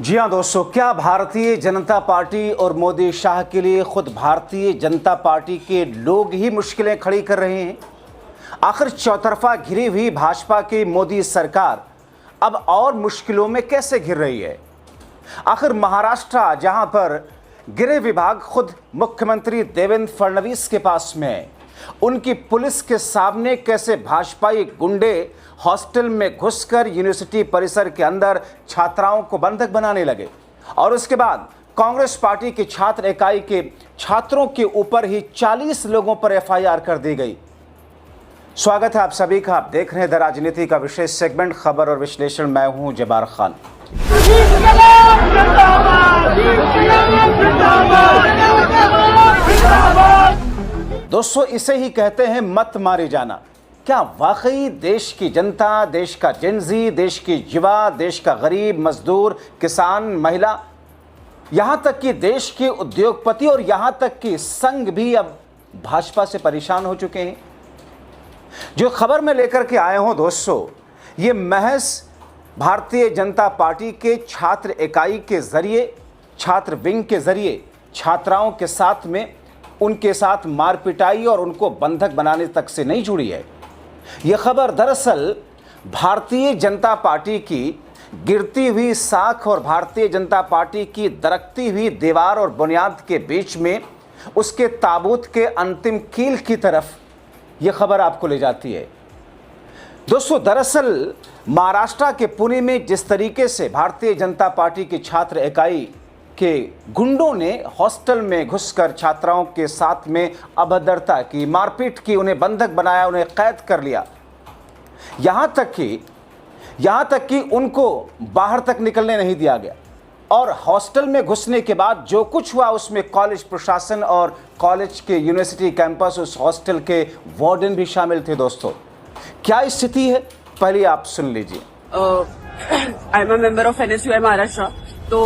जी हाँ दोस्तों, क्या भारतीय जनता पार्टी और मोदी शाह के लिए खुद भारतीय जनता पार्टी के लोग ही मुश्किलें खड़ी कर रहे हैं? आखिर चौतरफा घिरी हुई भाजपा की मोदी सरकार अब और मुश्किलों में कैसे घिर रही है? आखिर महाराष्ट्र, जहां पर गृह विभाग खुद मुख्यमंत्री देवेंद्र फडणवीस के पास में है, उनकी पुलिस के सामने कैसे भाजपाई गुंडे हॉस्टल में घुसकर यूनिवर्सिटी परिसर के अंदर छात्राओं को बंधक बनाने लगे और उसके बाद कांग्रेस पार्टी की छात्र इकाई के छात्रों के ऊपर ही 40 लोगों पर एफआईआर कर दी गई। स्वागत है आप सभी का। आप देख रहे हैं द राजनीति का विशेष सेगमेंट खबर और विश्लेषण। मैं हूं जबार खान। दोस्तों, इसे ही कहते हैं मत मारे जाना। क्या वाकई देश की जनता, देश का जेनजी, देश की युवा, देश का गरीब, मजदूर, किसान, महिला, यहां तक कि देश के उद्योगपति और यहां तक कि संघ भी अब भाजपा से परेशान हो चुके हैं? जो खबर में लेकर के आए हूं दोस्तों, ये महज भारतीय जनता पार्टी के छात्र इकाई के जरिए, छात्र विंग के जरिए छात्राओं के साथ में उनके साथ मारपिटाई और उनको बंधक बनाने तक से नहीं जुड़ी है। यह खबर दरअसल भारतीय जनता पार्टी की गिरती हुई साख और भारतीय जनता पार्टी की दरकती हुई दीवार और बुनियाद के बीच में उसके ताबूत के अंतिम कील की तरफ यह खबर आपको ले जाती है। दोस्तों, दरअसल महाराष्ट्र के पुणे में जिस तरीके से भारतीय जनता पार्टी की छात्र इकाई के गुंडों ने हॉस्टल में घुसकर छात्राओं के साथ में अभद्रता की, मारपीट की, उन्हें बंधक बनाया, उन्हें कैद कर लिया, यहां तक कि उनको बाहर तक निकलने नहीं दिया गया। और हॉस्टल में घुसने के बाद जो कुछ हुआ उसमें कॉलेज प्रशासन और कॉलेज के यूनिवर्सिटी कैंपस, उस हॉस्टल के वार्डन भी शामिल थे। दोस्तों, क्या स्थिति है, पहले आप सुन लीजिए। I am a member of NSUI Maharashtra. तो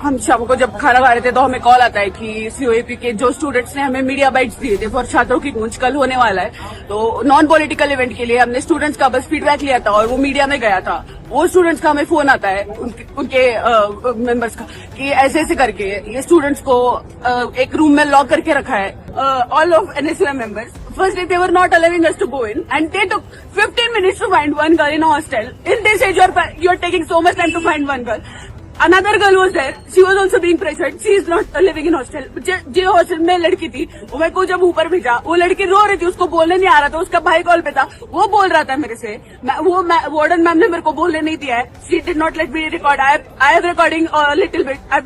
हम शाम को जब खाना खा रहे थे तो हमें कॉल आता है कि सीओएपी के जो स्टूडेंट्स ने हमें मीडिया बाइट्स दिए थे फॉर छात्रों की गूंज कल होने वाला है। तो नॉन पॉलिटिकल इवेंट के लिए हमने स्टूडेंट्स का बस फीडबैक लिया था और वो मीडिया में गया था। वो स्टूडेंट्स का हमें फोन आता है उनके मेंबर्स का कि ऐसे ऐसे करके ये स्टूडेंट्स को एक रूम में लॉक करके रखा है। All of NSUI members first they were not allowing us to go in and they took 15 minutes to find one girl in a hostel. In this age you're taking so much time to find one girl. Another girl was there. She was also being pressured. She is not living in hostel. जो hostel में लड़की थी, वो को जब ऊपर भेजा, वो लड़की रो रही थी, उसको बोलने नहीं आ रहा था। उसका भाई कॉल पे था, वो बोल रहा था मेरे से। वो वार्डन मैम ने मेरे को बोलने नहीं दिया है। She did not let me record. I have recording a little bit. I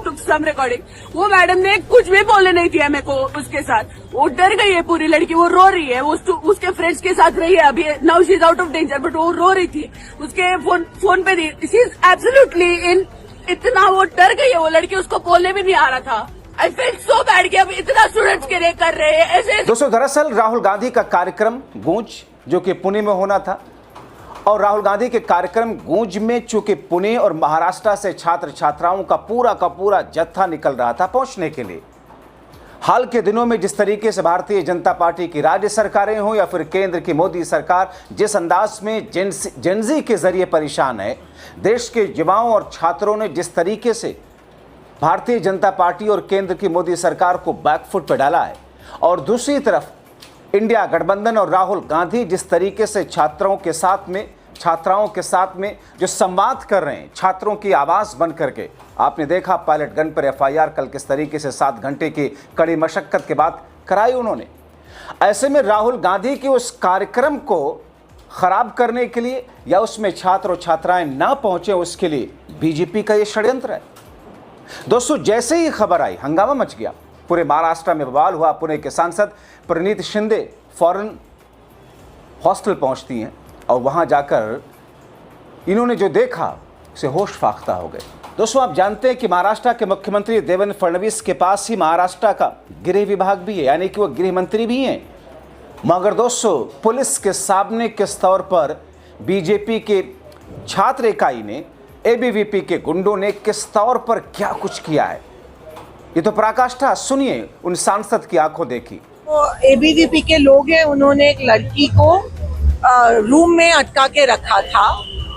took some recording. वो मैडम ने कुछ भी बोलने नहीं दिया मेरे को उसके साथ। वो डर गई है पूरी लड़की, वो रो रही है। वो उसके फ्रेंड्स के साथ रही है अभी। Now she is out of danger, but वो रो रही थी। उसके फोन पे थी। शी इज एब्सोल्युटली इन, इतना वो डर गई है वो लड़की, उसको बोलने भी नहीं आ रहा था। आई फील सो बैड कि अब इतना स्टूडेंट्स के लिए कर रहे हैं ऐसे। दोस्तों, दरअसल राहुल गांधी का कार्यक्रम गूंज जो कि पुणे में होना था, और राहुल गांधी के कार्यक्रम गूंज में चूंकि पुणे और महाराष्ट्र से छात्र छात्राओं का पूरा जत्था निकल रहा था पहुंचने के लिए। हाल के दिनों में जिस तरीके से भारतीय जनता पार्टी की राज्य सरकारें हों या फिर केंद्र की मोदी सरकार जिस अंदाज में जेनजी के जरिए परेशान है, देश के युवाओं और छात्रों ने जिस तरीके से भारतीय जनता पार्टी और केंद्र की मोदी सरकार को बैकफुट पर डाला है, और दूसरी तरफ इंडिया गठबंधन और राहुल गांधी जिस तरीके से छात्राओं के साथ में जो संवाद कर रहे हैं, छात्रों की आवाज बन करके। आपने देखा पायलट गन पर एफआईआर कल किस तरीके से 7 घंटे की कड़ी मशक्कत के बाद कराई उन्होंने। ऐसे में राहुल गांधी के उस कार्यक्रम को खराब करने के लिए या उसमें छात्र और छात्राएं ना पहुंचे उसके लिए बीजेपी का यह षड्यंत्र है। दोस्तों, जैसे ही खबर आई हंगामा मच गया, पूरे महाराष्ट्र में बवाल हुआ। पुणे के सांसद प्रणीत शिंदे फौरन हॉस्टल पहुंचती हैं और वहां जाकर इन्होंने जो देखा उसे होश फाख्ता हो गए। दोस्तों, आप जानते हैं कि महाराष्ट्र के मुख्यमंत्री देवेंद्र फडणवीस के पास ही महाराष्ट्र का गृह विभाग भी है, यानी कि वो गृह मंत्री भी हैं। मगर दोस्तों, पुलिस के सामने किस तौर पर बीजेपी के छात्र इकाई ने, एबीवीपी के गुंडों ने किस तौर पर क्या कुछ किया है, ये तो पराकाष्ठा। सुनिए, उन सांसद की आंखों देखी। तो एबीवीपी के लोग हैं, उन्होंने एक लड़की को रूम में अटका के रखा था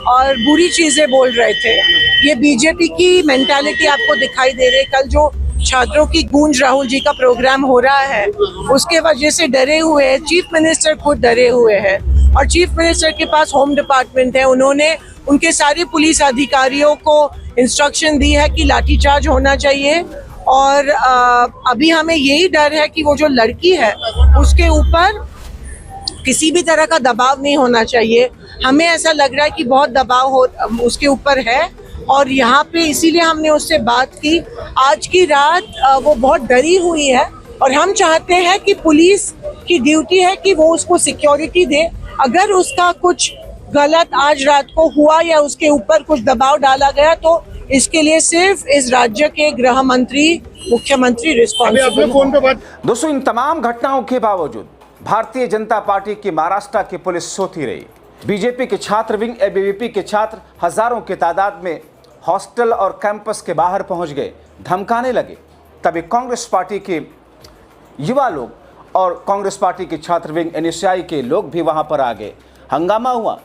और बुरी चीजें बोल रहे थे। ये बीजेपी की मेंटालिटी आपको दिखाई दे रही है। कल जो छात्रों की गूंज राहुल जी का प्रोग्राम हो रहा है उसके वजह से डरे हुए हैं, चीफ मिनिस्टर खुद डरे हुए हैं और चीफ मिनिस्टर के पास होम डिपार्टमेंट है। उन्होंने उनके सारे पुलिस अधिकारियों को इंस्ट्रक्शन दी है कि लाठीचार्ज होना चाहिए और अभी हमें यही डर है कि वो जो लड़की है उसके ऊपर किसी भी तरह का दबाव नहीं होना चाहिए। हमें ऐसा लग रहा है कि बहुत दबाव हो उसके ऊपर है और यहाँ पे इसीलिए हमने उससे बात की। आज की रात वो बहुत डरी हुई है और हम चाहते हैं कि पुलिस की ड्यूटी है कि वो उसको सिक्योरिटी दे। अगर उसका कुछ गलत आज रात को हुआ या उसके ऊपर कुछ दबाव डाला गया तो इसके लिए सिर्फ इस राज्य के गृह मंत्री, मुख्यमंत्री रिस्पॉन्सिबल। दोस्तों, इन तमाम घटनाओं के बावजूद भारतीय जनता पार्टी की महाराष्ट्र की पुलिस सोती रही। बीजेपी के छात्र विंग एबीवीपी के छात्र हजारों की तादाद में हॉस्टल और कैंपस के बाहर पहुंच गए, धमकाने लगे। तभी कांग्रेस पार्टी के युवा लोग और कांग्रेस पार्टी के छात्र विंग एनएसयूआई के लोग भी वहां पर आ गए। हंगामा हुआ,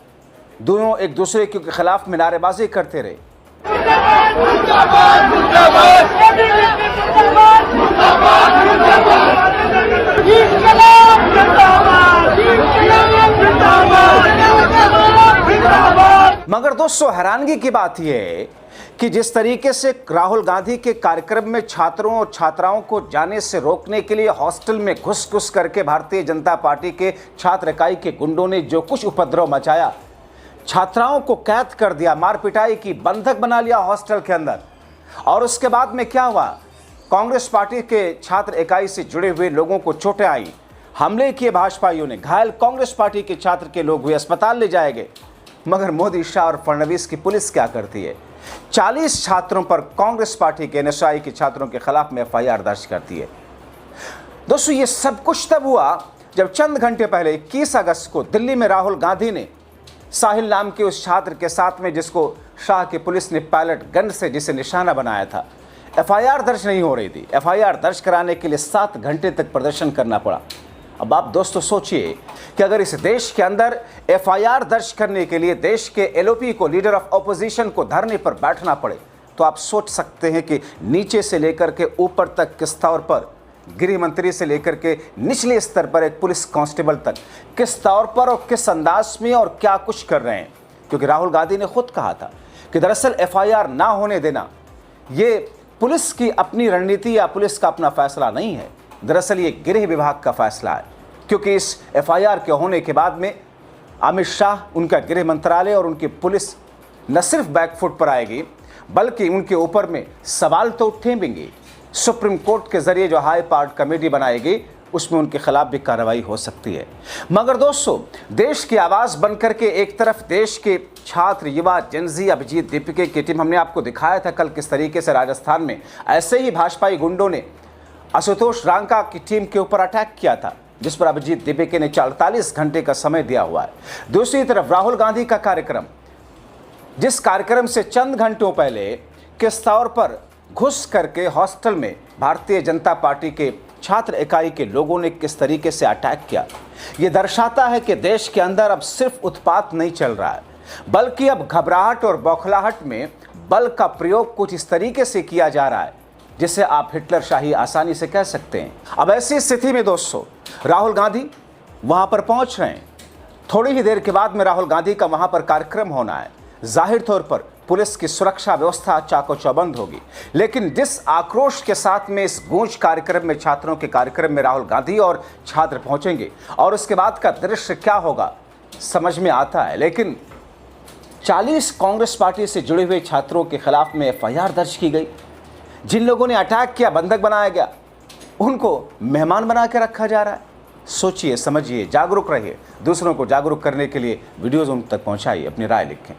दोनों एक दूसरे के खिलाफ में नारेबाजी करते रहे। मगर दोस्तों, हैरानगी की बात यह है कि जिस तरीके से राहुल गांधी के कार्यक्रम में छात्रों और छात्राओं को जाने से रोकने के लिए हॉस्टल में घुस करके भारतीय जनता पार्टी के छात्र इकाई के गुंडों ने जो कुछ उपद्रव मचाया, छात्राओं को कैद कर दिया, मार पिटाई की, बंधक बना लिया हॉस्टल के अंदर। और उसके बाद में क्या हुआ, कांग्रेस पार्टी के छात्र इकाई से जुड़े हुए लोगों को चोटें आई, हमले किए भाजपाइयों ने, घायल कांग्रेस पार्टी के छात्र के लोग हुए, अस्पताल ले जाए गए। मगर मोदी, शाह और फडणवीस की पुलिस क्या करती है? 40 छात्रों पर कांग्रेस पार्टी के एनएसयूआई के छात्रों के खिलाफ में एफआईआर दर्ज करती है। दोस्तों, ये सब कुछ तब हुआ जब चंद घंटे पहले 21 अगस्त को दिल्ली में राहुल गांधी ने साहिल नाम के उस छात्र के साथ में, जिसको शाह की पुलिस ने पैलेट गन से जिसे निशाना बनाया था, एफआईआर दर्ज नहीं हो रही थी। एफआईआर दर्ज कराने के लिए 7 घंटे तक प्रदर्शन करना पड़ा। अब आप दोस्तों सोचिए कि अगर इस देश के अंदर एफआईआर दर्ज करने के लिए देश के एलओपी को, लीडर ऑफ ऑपोजिशन को धरने पर बैठना पड़े, तो आप सोच सकते हैं कि नीचे से लेकर के ऊपर तक किस तौर पर, गृह मंत्री से लेकर के निचले स्तर पर एक पुलिस कांस्टेबल तक किस तौर पर और किस अंदाज में और क्या कुछ कर रहे हैं। क्योंकि राहुल गांधी ने खुद कहा था कि दरअसल एफआईआर ना होने देना ये पुलिस की अपनी रणनीति या पुलिस का अपना फैसला नहीं है, दरअसल ये गृह विभाग का फैसला है। क्योंकि इस एफआईआर के होने के बाद में अमित शाह, उनका गृह मंत्रालय और उनकी पुलिस न सिर्फ बैकफुट पर आएगी, बल्कि उनके ऊपर में सवाल तो उठेंगे। सुप्रीम कोर्ट के जरिए जो हाई पार्ट कमेटी बनाएगी उसमें उनके खिलाफ भी कार्रवाई हो सकती है। मगर दोस्तों, देश की आवाज़ बनकर के एक तरफ देश के छात्र, युवा, जेनजी, अभिजीत दीपिके की टीम, हमने आपको दिखाया था कल किस तरीके से राजस्थान में ऐसे ही भाजपाई गुंडों ने आशुतोष रांका की टीम के ऊपर अटैक किया था, जिस पर अभिजीत दीपिके ने 48 घंटे का समय दिया हुआ है। दूसरी तरफ राहुल गांधी का कार्यक्रम, जिस कार्यक्रम से चंद घंटों पहले किस तौर पर घुस करके हॉस्टल में भारतीय जनता पार्टी के छात्र इकाई के लोगों ने किस तरीके से अटैक किया, यह दर्शाता है कि देश के अंदर अब सिर्फ उत्पात नहीं चल रहा है, बल्कि अब घबराहट और बौखलाहट में बल का प्रयोग कुछ इस तरीके से किया जा रहा है जिसे आप हिटलरशाही आसानी से कह सकते हैं। अब ऐसी स्थिति में दोस्तों, राहुल गांधी वहां पर पहुंच रहे हैं। थोड़ी ही देर के बाद में राहुल गांधी का वहां पर कार्यक्रम होना है। जाहिर तौर पर पुलिस की सुरक्षा व्यवस्था चाको चौबंद होगी, लेकिन जिस आक्रोश के साथ में इस गूंज कार्यक्रम में, छात्रों के कार्यक्रम में राहुल गांधी और छात्र पहुंचेंगे और उसके बाद का दृश्य क्या होगा समझ में आता है। लेकिन 40 कांग्रेस पार्टी से जुड़े हुए छात्रों के खिलाफ में एफआईआर दर्ज की गई। जिन लोगों ने अटैक किया, बंधक बनाया गया, उनको मेहमान बना के रखा जा रहा है। सोचिए, समझिए, जागरूक रहिए, दूसरों को जागरूक करने के लिए वीडियोज़ उन तक पहुंचाइए, अपनी राय लिखें।